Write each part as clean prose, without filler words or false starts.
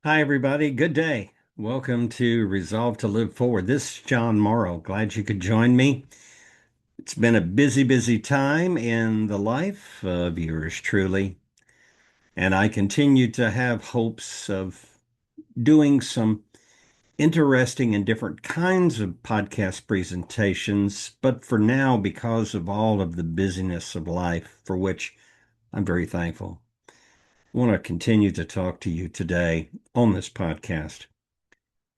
Hi, everybody. Good day. Welcome to Resolve to Live Forward. This is John Morrow. Glad you could join me. It's been a busy, busy time in the life of yours truly, and I continue to have hopes of doing some interesting and different kinds of podcast presentations. But for now, because of all of the busyness of life, for which I'm very thankful, I want to continue to talk to you today on this podcast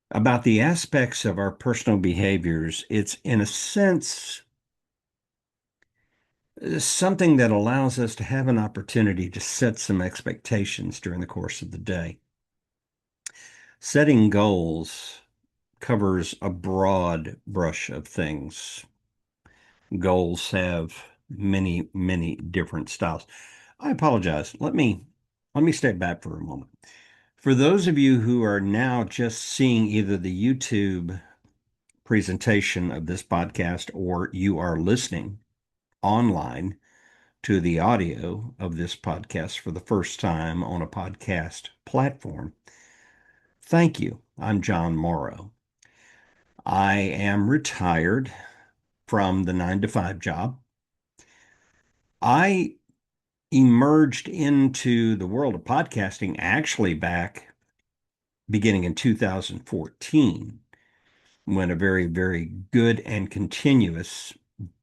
about the aspects of our personal behaviors. It's, in a sense, something that allows us to have an opportunity to set some expectations during the course of the day. Setting goals covers a broad brush of things. Goals have many, many different styles. I apologize. Let me step back for a moment. For those of you who are now just seeing either the YouTube presentation of this podcast or you are listening online to the audio of this podcast for the first time on a podcast platform, thank you. I'm John Morrow. I am retired from the 9 to 5 job. I emerged into the world of podcasting actually back beginning in 2014 when a very, very good and continuous,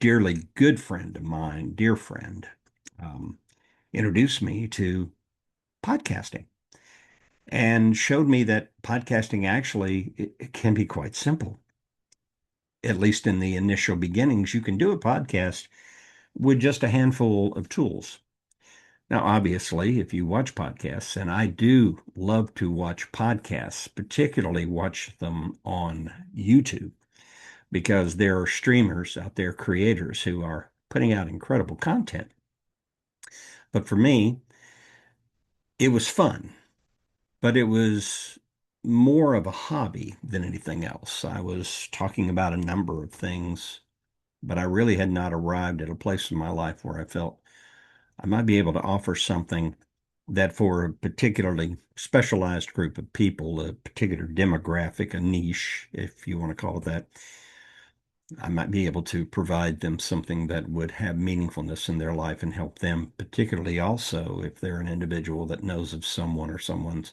dearly good friend of mine, dear friend, um, introduced me to podcasting and showed me that podcasting actually it can be quite simple. At least in the initial beginnings, you can do a podcast with just a handful of tools. Now, obviously, if you watch podcasts, and I do love to watch podcasts, particularly watch them on YouTube, because there are streamers out there, creators who are putting out incredible content. But for me, it was fun, but it was more of a hobby than anything else. I was talking about a number of things, but I really had not arrived at a place in my life where I felt I might be able to offer something that for a particularly specialized group of people, a particular demographic, a niche, if you want to call it that, I might be able to provide them something that would have meaningfulness in their life and help them, particularly also if they're an individual that knows of someone or someone's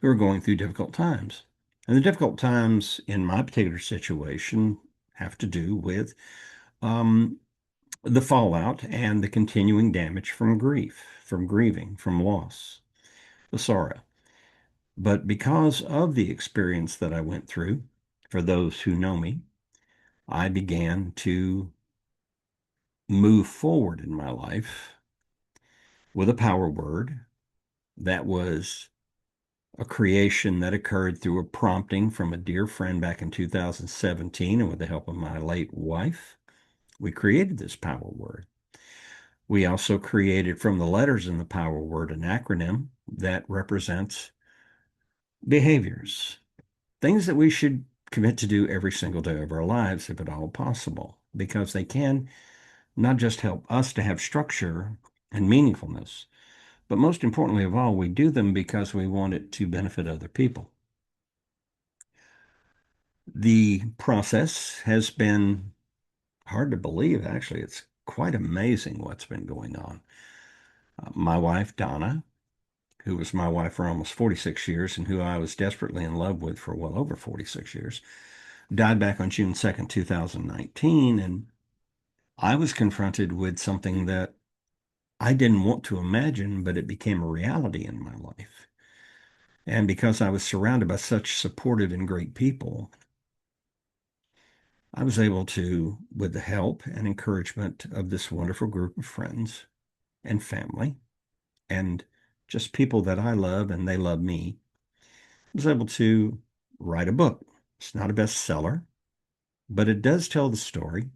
who are going through difficult times. And the difficult times in my particular situation have to do with um, the fallout and the continuing damage from grief, from grieving, from loss, the sorrow. But because of the experience that I went through, for those who know me, I began to move forward in my life with a power word that was a creation that occurred through a prompting from a dear friend back in 2017, and with the help of my late wife, we created this power word. We also created from the letters in the power word an acronym that represents behaviors, things that we should commit to do every single day of our lives, if at all possible, because they can not just help us to have structure and meaningfulness, but most importantly of all, we do them because we want it to benefit other people. The process has been hard to believe, actually. It's quite amazing what's been going on. My wife, Donna, who was my wife for almost 46 years and who I was desperately in love with for well over 46 years, died back on June 2nd, 2019. And I was confronted with something that I didn't want to imagine, but it became a reality in my life. And because I was surrounded by such supportive and great people, I was able to, with the help and encouragement of this wonderful group of friends and family, and just people that I love and they love me, I was able to write a book. It's not a bestseller, but it does tell the story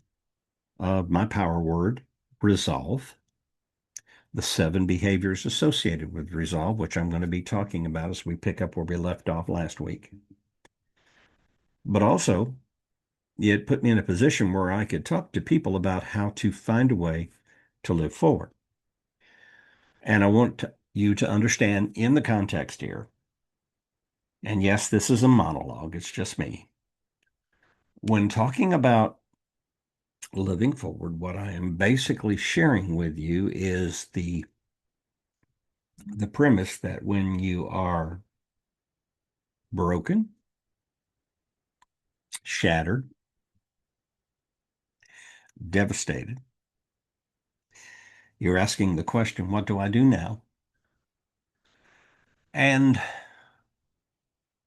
of my power word, resolve, the 7 behaviors associated with resolve, which I'm going to be talking about as we pick up where we left off last week. But also, it put me in a position where I could talk to people about how to find a way to live forward. And I want you to understand in the context here And yes, this is a monologue, it's just me. When talking about living forward, what I am basically sharing with you is the premise that when you are broken, shattered, devastated, you're asking the question, what do I do now? And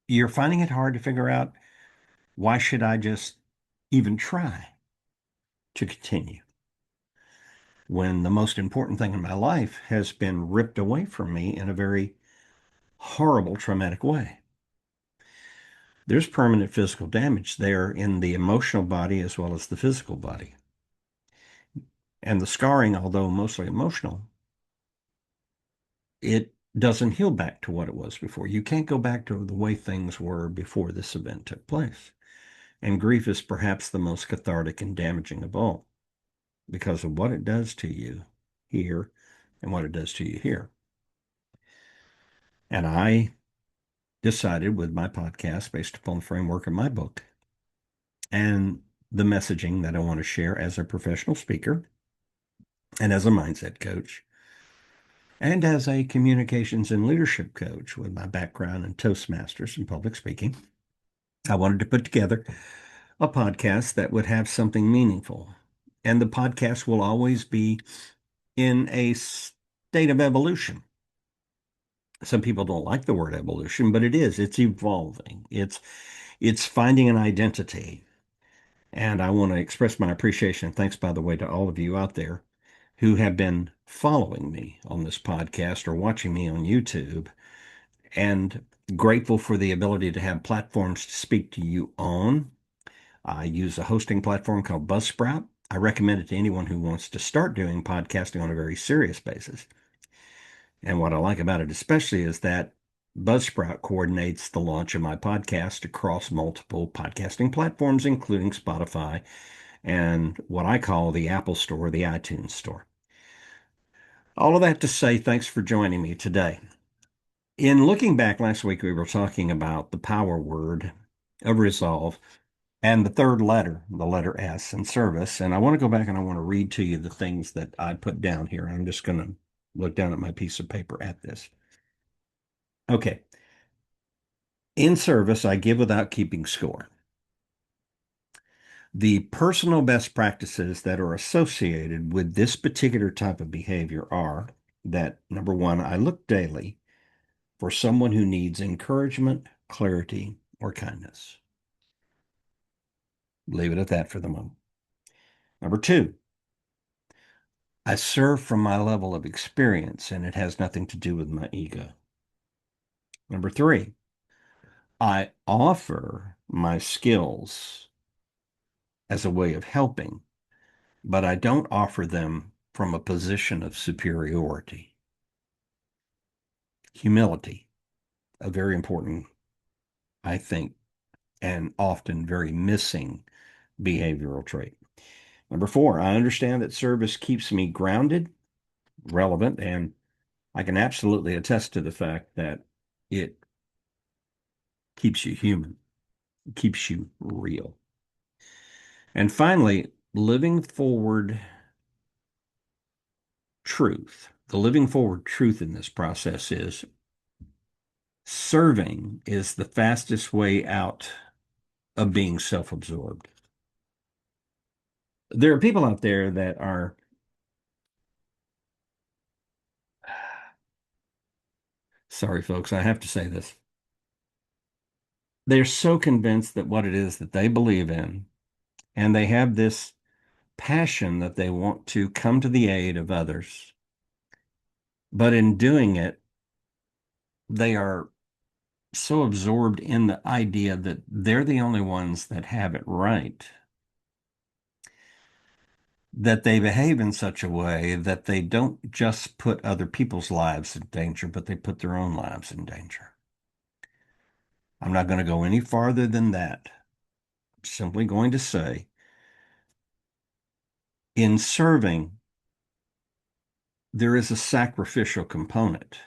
you're finding it hard to figure out, why should I just even try to continue when the most important thing in my life has been ripped away from me in a very horrible, traumatic way? There's permanent physical damage there in the emotional body as well as the physical body. And the scarring, although mostly emotional, it doesn't heal back to what it was before. You can't go back to the way things were before this event took place. And grief is perhaps the most cathartic and damaging of all because of what it does to you here and what it does to you here. And I decided with my podcast, based upon the framework of my book and the messaging that I want to share as a professional speaker and as a mindset coach, and as a communications and leadership coach with my background in Toastmasters and public speaking, I wanted to put together a podcast that would have something meaningful. And the podcast will always be in a state of evolution. Some people don't like the word evolution, but it is. It's evolving. It's finding an identity. And I want to express my appreciation and thanks, by the way, to all of you out there who have been following me on this podcast or watching me on YouTube, and grateful for the ability to have platforms to speak to you on. I use a hosting platform called Buzzsprout. I recommend it to anyone who wants to start doing podcasting on a very serious basis. And what I like about it especially is that Buzzsprout coordinates the launch of my podcast across multiple podcasting platforms, including Spotify and what I call the Apple Store, the iTunes Store. All of that to say, thanks for joining me today. In looking back last week, we were talking about the power word of resolve and the third letter, the letter S, in service. And I want to go back and I want to read to you the things that I put down here. I'm just going to look down at my piece of paper at this. Okay. In service, I give without keeping score. The personal best practices that are associated with this particular type of behavior are that, number one, I look daily for someone who needs encouragement, clarity, or kindness. Leave it at that for the moment. Number two, I serve from my level of experience, and it has nothing to do with my ego. Number three, I offer my skills as a way of helping, but I don't offer them from a position of superiority. Humility, a very important, I think, and often very missing behavioral trait. Number four, I understand that service keeps me grounded, relevant, and I can absolutely attest to the fact that it keeps you human, it keeps you real. And finally, living forward truth. The living forward truth in this process is serving is the fastest way out of being self-absorbed. There are people out there that are, sorry, folks, I have to say this. They're so convinced that what it is that they believe in, and they have this passion that they want to come to the aid of others. But in doing it, they are so absorbed in the idea that they're the only ones that have it right, that they behave in such a way that they don't just put other people's lives in danger, but they put their own lives in danger. I'm not going to go any farther than that. I'm simply going to say, in serving, there is a sacrificial component,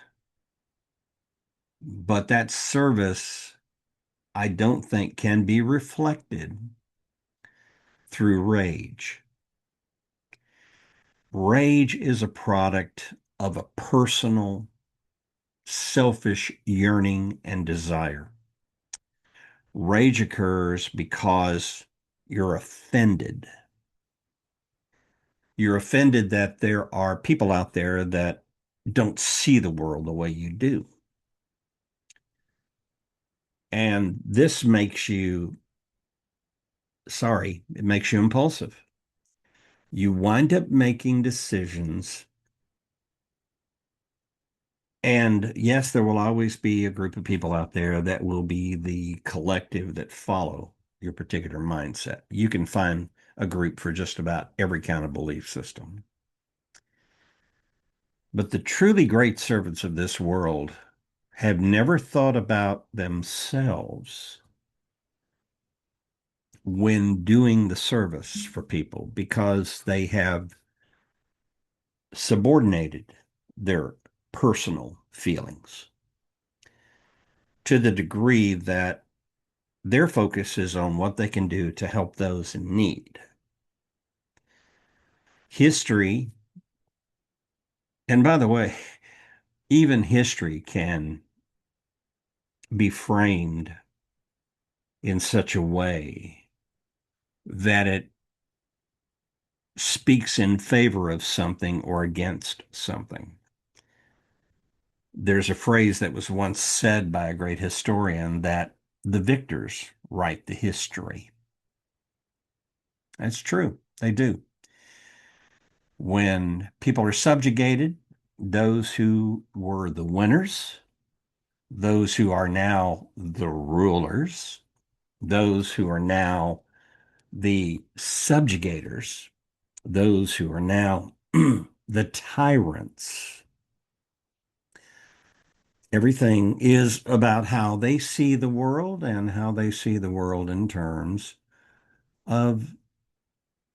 but that service I don't think can be reflected through rage. Rage is a product of a personal, selfish yearning and desire. Rage occurs because you're offended. You're offended that there are people out there that don't see the world the way you do. And this makes you, sorry, it makes you impulsive. You wind up making decisions. And yes, there will always be a group of people out there that will be the collective that follow your particular mindset. You can find a group for just about every kind of belief system. But the truly great servants of this world have never thought about themselves when doing the service for people because they have subordinated their personal feelings to the degree that their focus is on what they can do to help those in need. History, and by the way, even history can be framed in such a way that it speaks in favor of something or against something. There's a phrase that was once said by a great historian that the victors write the history. That's true. They do. When people are subjugated, those who were the winners, those who are now the rulers, those who are now the subjugators, those who are now the tyrants. Everything is about how they see the world and how they see the world in terms of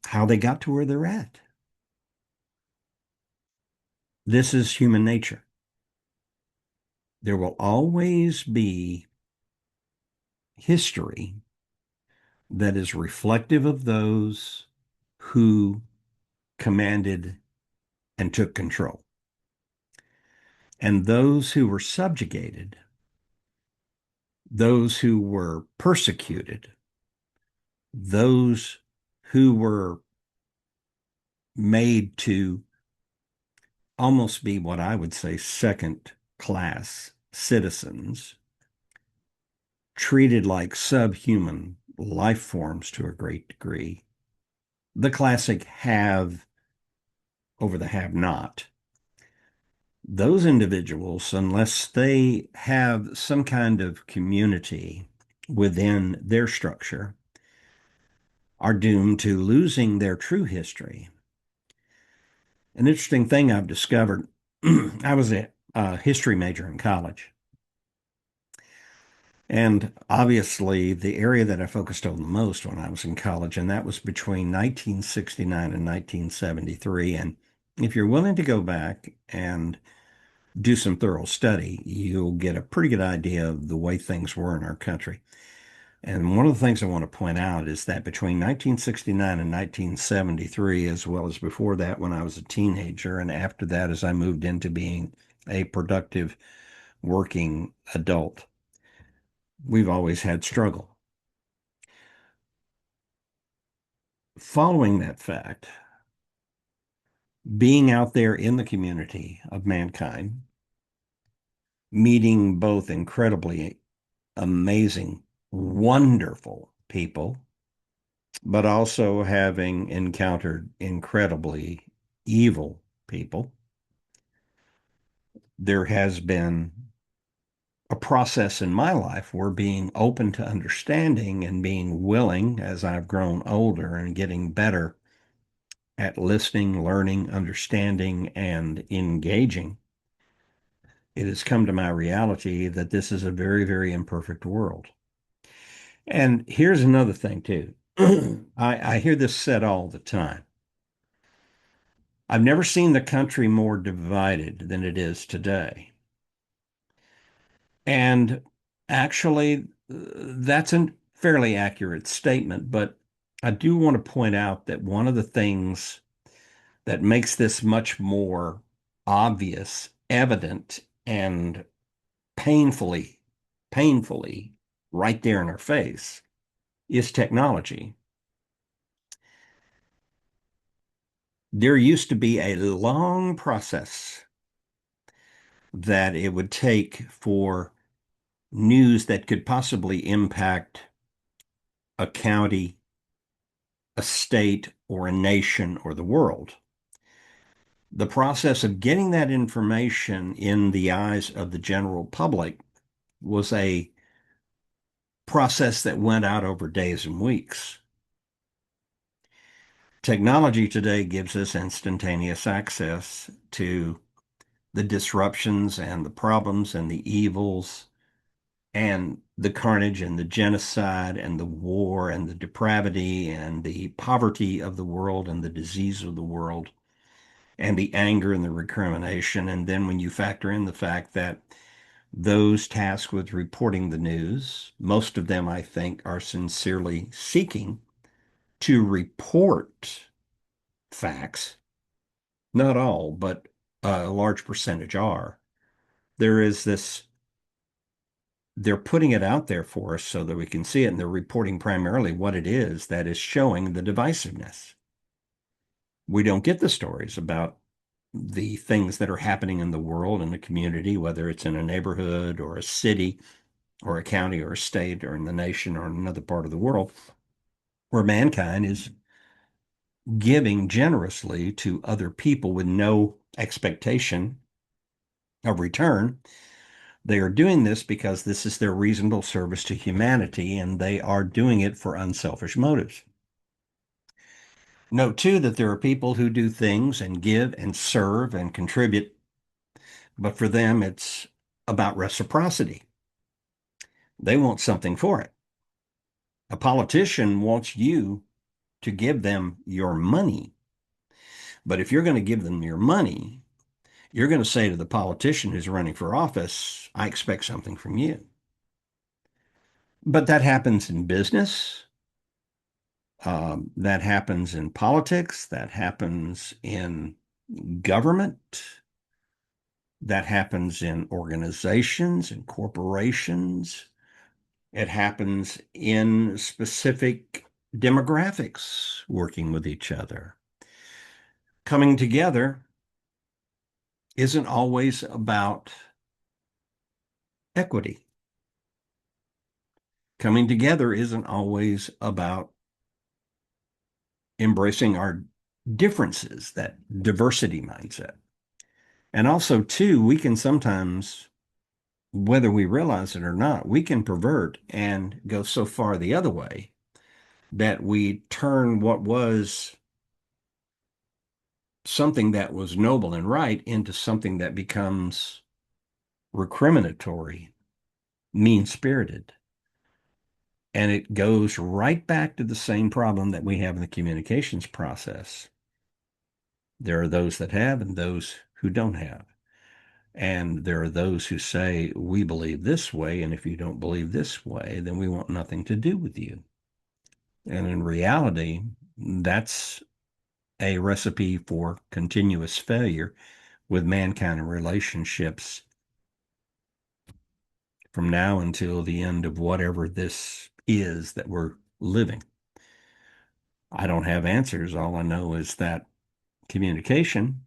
how they got to where they're at. This is human nature. There will always be history that is reflective of those who commanded and took control. And those who were subjugated, those who were persecuted, those who were made to almost be what I would say second class citizens, treated like subhuman life forms to a great degree. The classic have over the have not. Those individuals, unless they have some kind of community within their structure, are doomed to losing their true history. An interesting thing I've discovered, I was a history major in college. And obviously, the area that I focused on the most when I was in college, and that was between 1969 and 1973. And if you're willing to go back and do some thorough study, you'll get a pretty good idea of the way things were in our country. And one of the things I want to point out is that between 1969 and 1973, as well as before that when I was a teenager, and after that as I moved into being a productive working adult, we've always had struggle. Following that fact, being out there in the community of mankind, meeting both incredibly amazing, wonderful people, but also having encountered incredibly evil people, there has been a process in my life where being open to understanding and being willing as I've grown older and getting better at listening, learning, understanding, and engaging, it has come to my reality that this is a very, very imperfect world. And here's another thing, too. I hear this said all the time. I've never seen the country more divided than it is today. And actually, That's a fairly accurate statement, but I do want to point out that one of the things that makes this much more obvious, evident, and painfully, painfully right there in our face is technology. There used to be a long process that it would take for news that could possibly impact a county, a state, or a nation, or the world. The process of getting that information in the eyes of the general public was a process that went out over days and weeks. Technology today gives us instantaneous access to the disruptions and the problems and the evils and the carnage and the genocide and the war and the depravity and the poverty of the world and the disease of the world and the anger and the recrimination. And then when you factor in the fact that those tasked with reporting the news, most of them, I think, are sincerely seeking to report facts. Not all, but a large percentage are. There is this, they're putting it out there for us so that we can see it, and they're reporting primarily what it is that is showing the divisiveness. We don't get the stories about the things that are happening in the world, in the community, whether it's in a neighborhood or a city or a county or a state or in the nation or in another part of the world, where mankind is giving generously to other people with no expectation of return. They are doing this because this is their reasonable service to humanity, and they are doing it for unselfish motives. Note too that there are people who do things and give and serve and contribute, but for them it's about reciprocity. They want something for it. A politician wants you to give them your money, but if you're going to give them your money, you're going to say to the politician who's running for office, I expect something from you. But that happens in business. That happens in politics. That happens in government. That happens in organizations and corporations. It happens in specific demographics working with each other. Coming together isn't always about equity. Coming together isn't always about embracing our differences, that diversity mindset. And also, too, we can sometimes, whether we realize it or not, we can pervert and go so far the other way that we turn what was something that was noble and right into something that becomes recriminatory, mean-spirited. And it goes right back to the same problem that we have in the communications process. There are those that have and those who don't have. And there are those who say, we believe this way, and if you don't believe this way, then we want nothing to do with you. And in reality, that's a recipe for continuous failure with mankind and relationships from now until the end of whatever this is that we're living. I don't have answers. All I know is that communication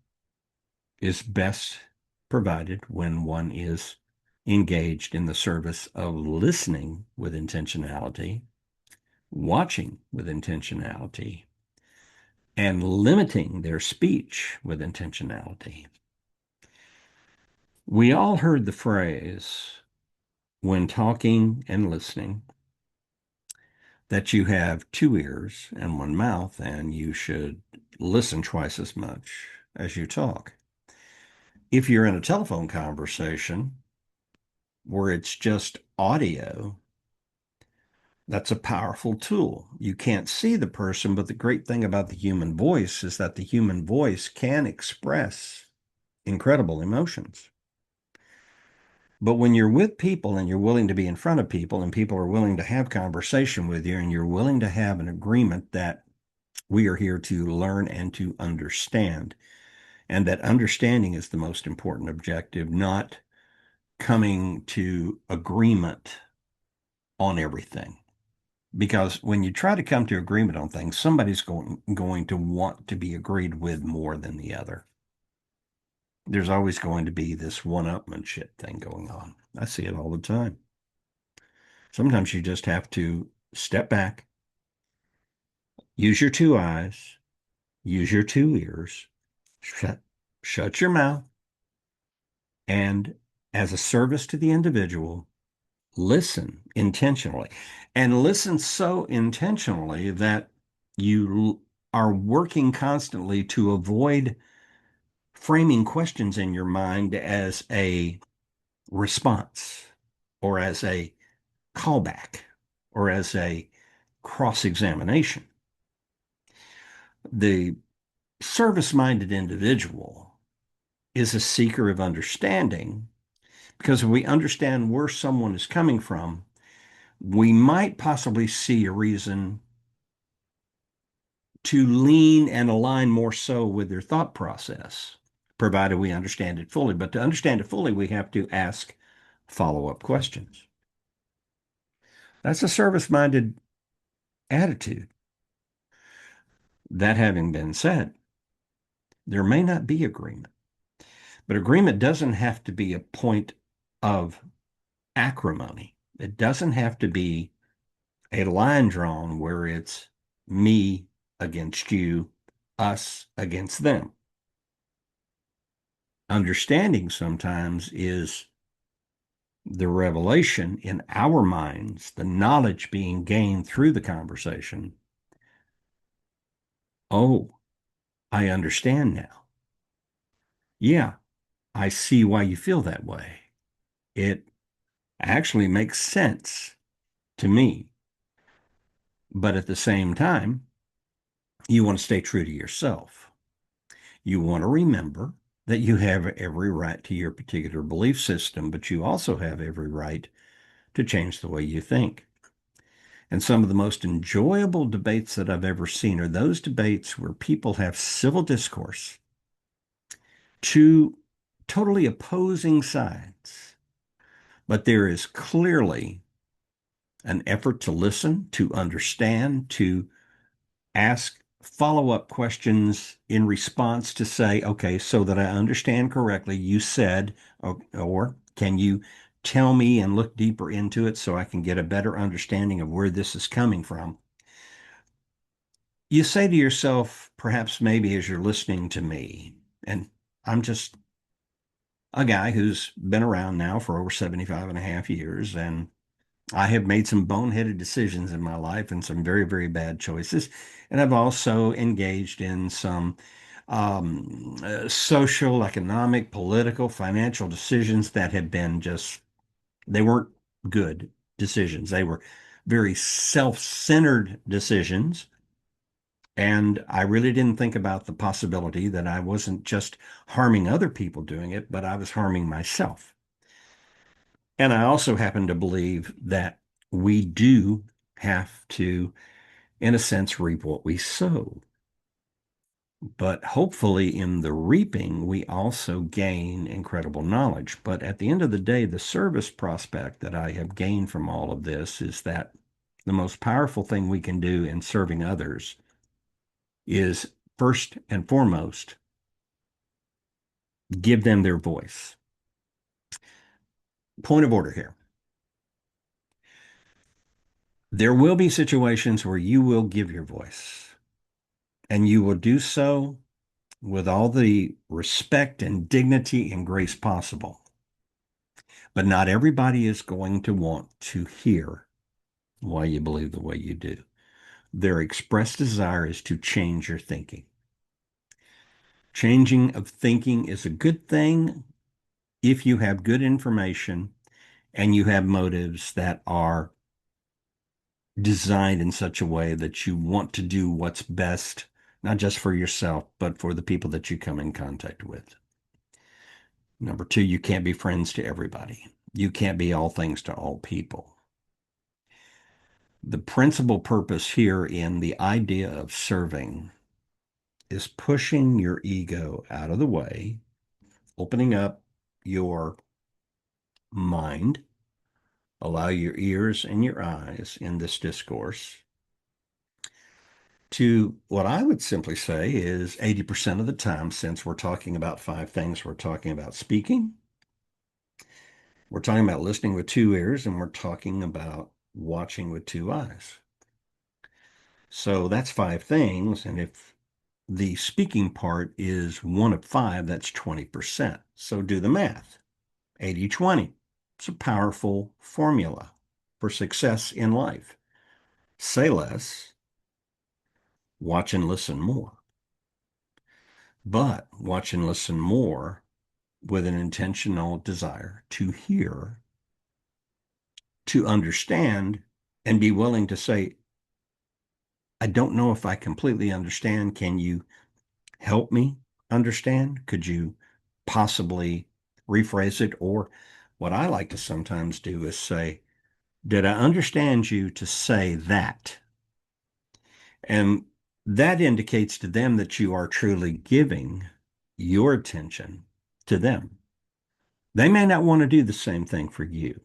is best provided when one is engaged in the service of listening with intentionality, watching with intentionality, and limiting their speech with intentionality. We all heard the phrase when talking and listening that you have two ears and one mouth, and you should listen twice as much as you talk. If you're in a telephone conversation where it's just audio, that's a powerful tool. You can't see the person, but the great thing about the human voice is that the human voice can express incredible emotions. But when you're with people and you're willing to be in front of people and people are willing to have conversation with you and you're willing to have an agreement that we are here to learn and to understand, and that understanding is the most important objective, not coming to agreement on everything. Because when you try to come to agreement on things, somebody's going to want to be agreed with more than the other. There's always going to be this one-upmanship thing going on. I see it all the time. Sometimes you just have to step back, use your two eyes, use your two ears, shut your mouth, and as a service to the individual, listen intentionally. And listen so intentionally that you are working constantly to avoid framing questions in your mind as a response or as a callback or as a cross examination. The service minded individual is a seeker of understanding because if we understand where someone is coming from, we might possibly see a reason to lean and align more so with their thought process, provided we understand it fully. But to understand it fully, we have to ask follow-up questions. That's a service-minded attitude. That having been said, there may not be agreement, but agreement doesn't have to be a point of acrimony. It doesn't have to be a line drawn where it's me against you, us against them. Understanding sometimes is the revelation in our minds, the knowledge being gained through the conversation. Oh, I understand now. Yeah, I see why you feel that way. It actually makes sense to me. But at the same time, you want to stay true to yourself. You want to remember that you have every right to your particular belief system, but you also have every right to change the way you think. And some of the most enjoyable debates that I've ever seen are those debates where people have civil discourse, two totally opposing sides, but there is clearly an effort to listen, to understand, to ask follow-up questions in response to say, okay, so that I understand correctly, you said, or can you tell me and look deeper into it so I can get a better understanding of where this is coming from? You say to yourself, perhaps maybe as you're listening to me, and I'm just a guy who's been around now for over 75 and a half years, and I have made some boneheaded decisions in my life and some very, very bad choices. And I've also engaged in some social, economic, political, financial decisions that have been just, they weren't good decisions. They were very self-centered decisions. And I really didn't think about the possibility that I wasn't just harming other people doing it, but I was harming myself. And I also happen to believe that we do have to, in a sense, reap what we sow. But hopefully, in the reaping, we also gain incredible knowledge. But at the end of the day, the service prospect that I have gained from all of this is that the most powerful thing we can do in serving others is first and foremost, give them their voice. Point of order here. There will be situations where you will give your voice, and you will do so with all the respect and dignity and grace possible. But not everybody is going to want to hear why you believe the way you do. Their expressed desire is to change your thinking. Changing of thinking is a good thing if you have good information and you have motives that are designed in such a way that you want to do what's best, not just for yourself, but for the people that you come in contact with. Number two, you can't be friends to everybody. You can't be all things to all people. The principal purpose here in the idea of serving is pushing your ego out of the way, opening up your mind, allow your ears and your eyes in this discourse to what I would simply say is 80% of the time, since we're talking about five things, we're talking about speaking, we're talking about listening with two ears, and we're talking about watching with two eyes. So that's five things. And if the speaking part is one of five, that's 20%. So do the math. 80-20. It's a powerful formula for success in life. Say less, watch and listen more. But watch and listen more with an intentional desire to hear, to understand, and be willing to say, I don't know if I completely understand. Can you help me understand? Could you possibly rephrase it? Or what I like to sometimes do is say, did I understand you to say that? And that indicates to them that you are truly giving your attention to them. They may not want to do the same thing for you.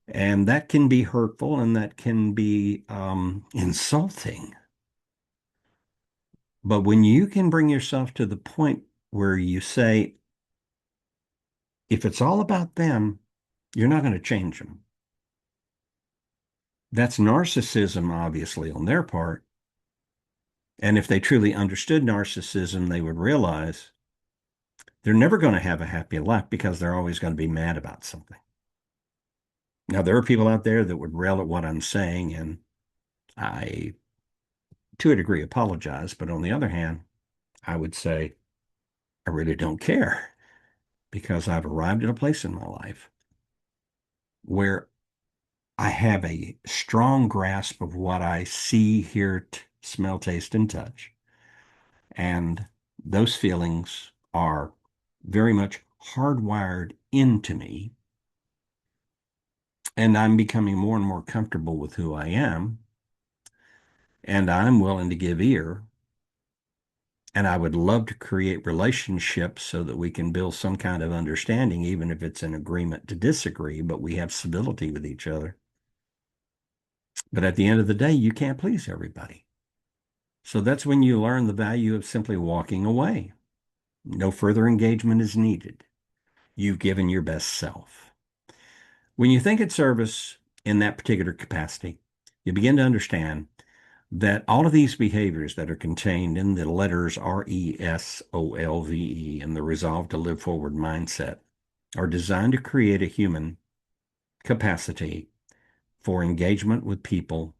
And that can be hurtful and that can be insulting. But when you can bring yourself to the point where you say, if it's all about them, you're not going to change them. That's narcissism, obviously, on their part. And if they truly understood narcissism, they would realize they're never going to have a happy life because they're always going to be mad about something. Now, there are people out there that would rail at what I'm saying, and I, to a degree, apologize. But on the other hand, I would say, I really don't care because I've arrived at a place in my life where I have a strong grasp of what I see, hear, smell, taste, and touch. And those feelings are very much hardwired into me. And I'm becoming more and more comfortable with who I am. And I'm willing to give ear. And I would love to create relationships so that we can build some kind of understanding, even if it's an agreement to disagree, but we have civility with each other. But at the end of the day, you can't please everybody. So that's when you learn the value of simply walking away. No further engagement is needed. You've given your best self. When you think at service in that particular capacity, you begin to understand that all of these behaviors that are contained in the letters RESOLVE and the resolve to live forward mindset are designed to create a human capacity for engagement with people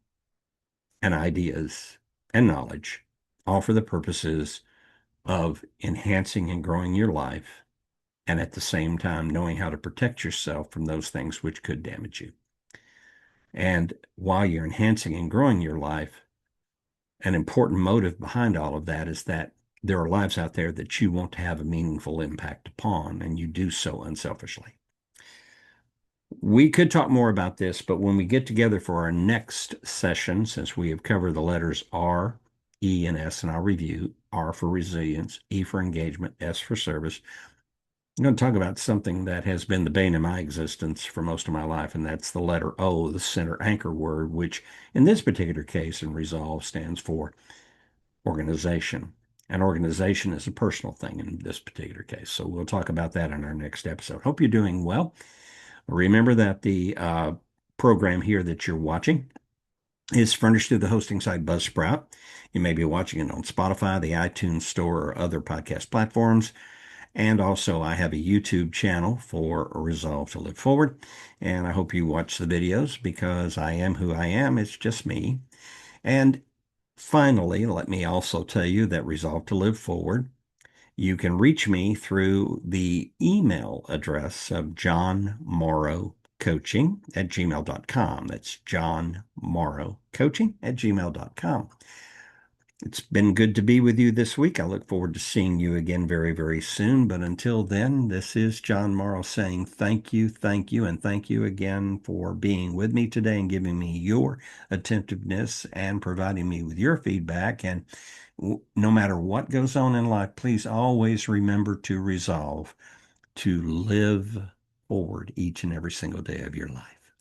and ideas and knowledge, all for the purposes of enhancing and growing your life, and at the same time knowing how to protect yourself from those things which could damage you. And while you're enhancing and growing your life, an important motive behind all of that is that there are lives out there that you want to have a meaningful impact upon, and you do so unselfishly. We could talk more about this, but when we get together for our next session, since we have covered the letters R, E, and S, and I'll review R for resilience, E for engagement, S for service. I'm going to talk about something that has been the bane of my existence for most of my life, and that's the letter O, the center anchor word, which in this particular case in resolve stands for organization. And organization is a personal thing in this particular case. So we'll talk about that in our next episode. Hope you're doing well. Remember that the program here that you're watching is furnished through the hosting site Buzzsprout. You may be watching it on Spotify, the iTunes Store, or other podcast platforms. And also, I have a YouTube channel for Resolve to Live Forward. And I hope you watch the videos because I am who I am. It's just me. And finally, let me also tell you that Resolve to Live Forward, you can reach me through the email address of johnmorrowcoaching@gmail.com. That's johnmorrowcoaching@gmail.com. It's been good to be with you this week. I look forward to seeing you again very, very soon. But until then, this is John Morrow saying thank you, and thank you again for being with me today and giving me your attentiveness and providing me with your feedback. And no matter what goes on in life, please always remember to resolve to live forward each and every single day of your life.